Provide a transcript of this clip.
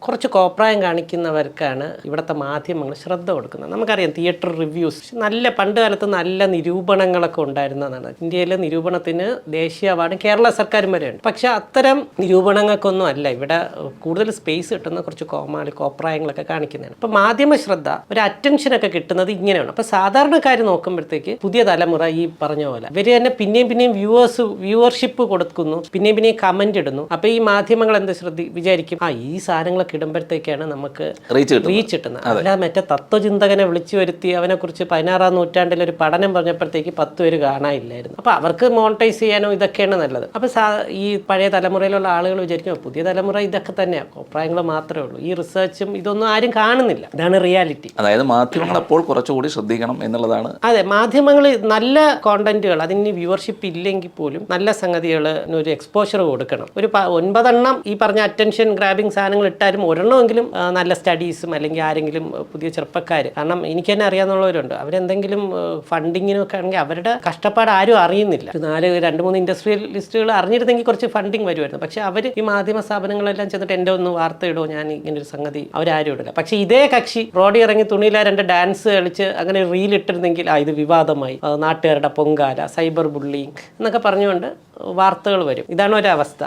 കുറച്ച് കോപ്രായം കാണിക്കുന്നവർക്കാണ് ഇവിടുത്തെ മാധ്യമങ്ങൾ ശ്രദ്ധ കൊടുക്കുന്നത്. നമുക്കറിയാം തിയേറ്റർ റിവ്യൂസ് നല്ല പണ്ട് കാലത്ത് നല്ല നിരൂപണങ്ങളൊക്കെ ഉണ്ടായിരുന്നതാണ്. ഇന്ത്യയിലെ നിരൂപണത്തിന് ദേശീയ അവാർഡ് കേരള സർക്കാരും വരെയുണ്ട്. പക്ഷെ അത്തരം നിരൂപണങ്ങൾക്കൊന്നും അല്ല ഇവിടെ കൂടുതൽ സ്പേസ് കിട്ടുന്ന കുറച്ച് കോപ്രായങ്ങളൊക്കെ കാണിക്കുന്നതാണ്. അപ്പോൾ മാധ്യമ ശ്രദ്ധ ഒരു അറ്റൻഷനൊക്കെ കിട്ടുന്നത് ഇങ്ങനെയാണ്. അപ്പോൾ സാധാരണക്കാർ നോക്കുമ്പോഴത്തേക്ക് പുതിയ തലമുറ ഈ പറഞ്ഞ പോലെ ഇവർ തന്നെ പിന്നെയും വ്യൂവർഷിപ്പ് കൊടുക്കുന്നു, പിന്നെയും കമന്റ് ഇടുന്നു. അപ്പോൾ ഈ മാധ്യമങ്ങൾ എന്താ വിചാരിക്കും ഈ സാധനങ്ങളൊക്കെ ഇടുമ്പോഴത്തേക്കാണ് നമുക്ക് റീച്ച് കിട്ടുന്നത്. അല്ല മറ്റേ തത്വചിന്തകനെ വിളിച്ചു വരുത്തി അവനെ കുറിച്ച് 16-ാം നൂറ്റാണ്ടിൽ ഒരു പഠനം പറഞ്ഞപ്പോഴത്തേക്ക് 10 പേര് കാണാനില്ലായിരുന്നു. അപ്പൊ അവർക്ക് മോണിറ്റൈസ് ചെയ്യാനോ ഇതൊക്കെയാണ് നല്ലത്. അപ്പൊ ഈ പഴയ തലമുറയിലുള്ള ആളുകൾ വിചാരിക്കും പുതിയ തലമുറ ഇതൊക്കെ തന്നെയാണ്, അഭിപ്രായങ്ങൾ മാത്രമേ ഉള്ളൂ, ഈ റിസർച്ചും ഇതൊന്നും ആരും കാണുന്നില്ല. ഇതാണ് റിയാലിറ്റി. അതായത് മാധ്യമങ്ങൾ അപ്പോൾ കുറച്ചുകൂടി ശ്രദ്ധിക്കണം എന്നുള്ളതാണ്. അതെ, മാധ്യമങ്ങൾ നല്ല കോണ്ടന്റുകൾ, അതിന് വ്യൂവർഷിപ്പ് ഇല്ലെങ്കിൽ പോലും നല്ല സംഗതികൾ ഒരു എക്സ്പോഷർ കൊടുക്കണം. ഒരു 9 എണ്ണം ഈ പറഞ്ഞ അറ്റൻഷൻ ഗ്രാബിംഗ് സാധനങ്ങൾ ഇട്ടാലും ഒരെണ്ണമെങ്കിലും നല്ല സ്റ്റഡീസും അല്ലെങ്കിൽ ആരെങ്കിലും പുതിയ ചെറുപ്പക്കാർ, കാരണം എനിക്ക് തന്നെ അറിയാവുന്നവരുണ്ട്, അവരെന്തെങ്കിലും ഫണ്ടിങ്ങിനൊക്കെ ആണെങ്കിൽ അവരുടെ കഷ്ടപ്പാട് ആരും അറിയുന്നില്ല. 2-3 ഇൻഡസ്ട്രിയലിസ്റ്റുകൾ അറിഞ്ഞിരുന്നെങ്കിൽ കുറച്ച് ഫണ്ടിങ് വരുമായിരുന്നു. പക്ഷെ അവർ ഈ മാധ്യമ സ്ഥാപനങ്ങളെല്ലാം ചെന്നിട്ട് എൻ്റെ ഒന്ന് വാർത്ത ഇടുമോ, ഞാൻ ഇങ്ങനെ ഒരു സംഗതി അവരാരും ഇടില്ല. പക്ഷെ ഇതേ കക്ഷി റോഡിൽ ഇറങ്ങി തുണിയില 2 ഡാൻസ് കളിച്ച് അങ്ങനെ റീൽ ഇട്ടിരുന്നെങ്കിൽ ഇത് വിവാദമായി, നാട്ടുകാരുടെ പൊങ്കാല, സൈബർ ബുള്ളിങ് എന്നൊക്കെ പറഞ്ഞുകൊണ്ട് വാർത്തകൾ വരും. ഇതാണ് ഒരവസ്ഥ.